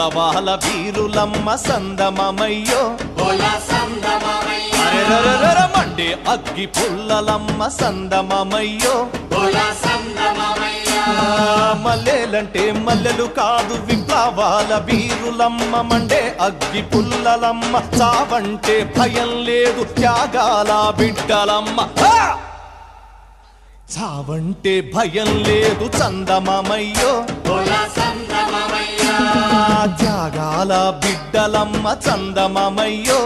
విప్లవాల Veerulamma సందమమయ్యో Monday అగ్గి పుల్లలమ్మ సందమమయ్యో మల్లెలంటే మల్లెలు కాదు విప్లవాల వీరులమ్మ మండే అగ్గి పుల్లలమ్మ చావంటే భయం లేదు త్యాగాల బిడ్డలమ్మ చావంటే భయం లేదు చందమమయ్యో త్యాగాల బిడ్డలమ్మ చందమమయ్యో